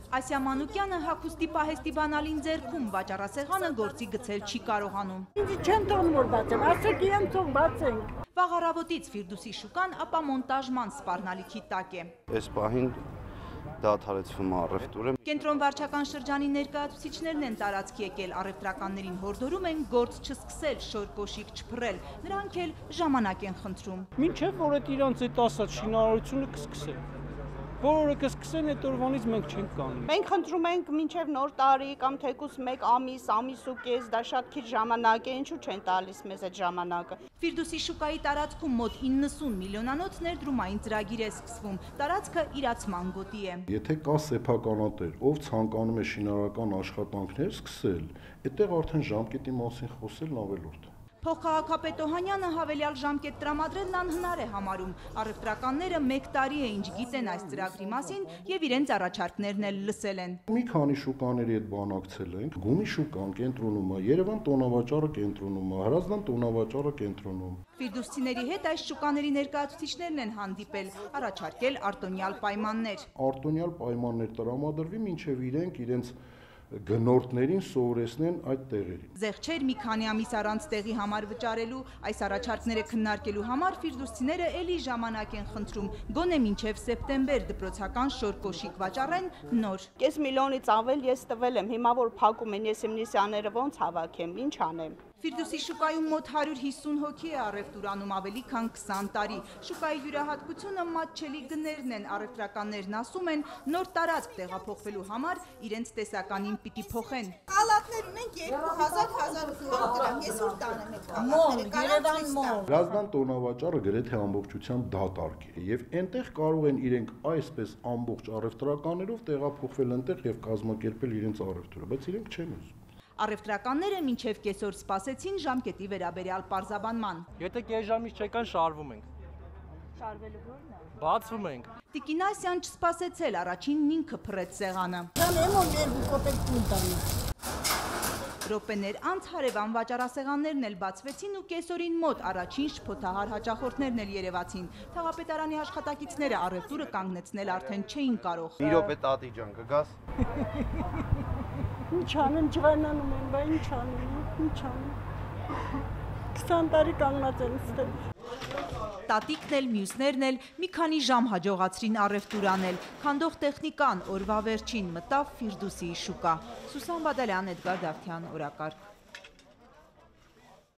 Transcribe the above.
Ասիա Մանուկյանը հագուստի պահեստի բանալին ձեռքում վաճառասեղանը գործի գցել չի կարողանում։ Ինձ չեն թողնում որ բացեմ, ասեք իրեն թող բացենք։ Վաղ առավոտից Ֆիրդուսի շուկան ապա մոնտաժման սպառնալիքի տակ է։ Այս պահին դադարեցվում է առևտուրը։ Կենտրոն վարչական շրջանի ներկայացուցիչներն են տարածք եկել, առևտրականներին հորդորում են գործ չսկսել, շոր կոշիկ չփռել, նրանք էլ ժամանակ են խնդրում։ Մինչև որ այդ իրանց այդ ասած շինարարությունը կսկսեն։ Որը կսկսեն այդ օրվանից մենք չենք կանում։ Մենք խնդրում ենք մինչև նոր տարի կամ թեկուզ 1 ամիս, ամիս ու կես, դա շատ քիչ ժամանակ է, ինչու չեն տալիս մեզ այդ ժամանակը։ Ֆիրդուսի շուկայի տարածքում մոտ 90 միլիոնանոց ներդրումային ծրագիր է սկսվում, տարածքը իրացման գոտի է։ Եթե կա սեփականատեր, ով ցանկանում է շինարարական աշխատանքներ սկսել, այդտեղ արդեն ժամկետի մասին խոսելն ավելորդ է։ Փոխքաղաքապետ Օհանյանը հավելյալ ժամկետ տրամադրելն անհնար է համարում։ Առևտրականները 1 տարի է ինչ գիտեն այս ծրագրի մասին եւ իրենց առաջարկներն էլ լսել են։ Մի քանի շուկաների հետ բանակցել ենք, Գումի շուկան կենտրոնում է, Երևան տոնավաճառը կենտրոնում է, Հրազդան տոնավաճառը կենտրոնում։ Ֆիրդուսցիների հետ այս շուկաների ներկայացուցիչներն են հանդիպել, առաջարկել արտոնյալ պայմաններ։ Արտոնյալ պայմաններ տրամադրվի, մինչև իրենց գնորդներին սովորեցնեն այդ տեղերին։ Զեղչեր մի քանի ամիս առանց տեղի համար վճարելու, այս առաջարկները քննարկելու համար ֆիրդուսցիները էլի ժամանակ են խնդրում, գոնե մինչև սեպտեմբեր դպրոցական շոր կոշիկ վաճառեն նոր։ Կես միլիոնից ավել ես տվել եմ, հիմա որ փակում են, ես իմ նիսյաները ոնց հավաքեմ, ինչ անեմ։ Ֆիրդուսի շուկայում մոտ 150 հոգի է առևտուր անում ավելի քան 20 տարի։ Շուկայի յուրահատկությունը մատչելի գներն են, առևտրականներն ասում են, նոր տարածք տեղափոխվելու համար իրենց տեսականին պիտի փոխեն։ Կալատներ ունենք 2000-1500 դրամ, ես ուր տանեմ այդ կալատները։ Մոլ, Երևան մոլ։ Հրազդան տոնավաճառը գրեթե ամբողջությամբ դատարկ է եւ այնտեղ կարող են իրենք այսպես ամբողջ առևտրականներով տեղափոխվել այնտեղ եւ կազմակերպել իրենց առևտուրը, բայց իրենք չեն ուզում։ Առևտրականները մինչև կեսօր սպասեցին ժամկետի վերաբերյալ պարզաբանման։ Եթե կես ժամից չեկան շարվում ենք։ Շարվելու ո՞րն է։ Բացվում ենք։ Տիկին Ասյան չսպասեցել, առաջինն ինքը փռեց սեղանը։ Րոպեներ անց հարևան վաճառասեղաններն էլ բացվեցին ու կեսօրին մոտ առաջին շփոթահար հաճախորդներն էլ երևացին։ Թաղապետարանի աշխատակիցները առևտուրը կանգնեցնել արդեն չէին կարող։ Մի րոպե տատի ջան, կգաս։ Ինչ անեմ, ջվանանում եմ, բա ինչ անեմ։ 20 տարի կանգնած եմ ստեղ։ Տատիկն էլ, մյուսներն էլ մի քանի ժամ հաջողացրին առևտուր անել։ Քանդող տեխնիկան օրվա վերջին մտավ Ֆիրդուսի շուկա։ Սուսան Բադալյան, Էդգար Դավթյան, օրակարգ։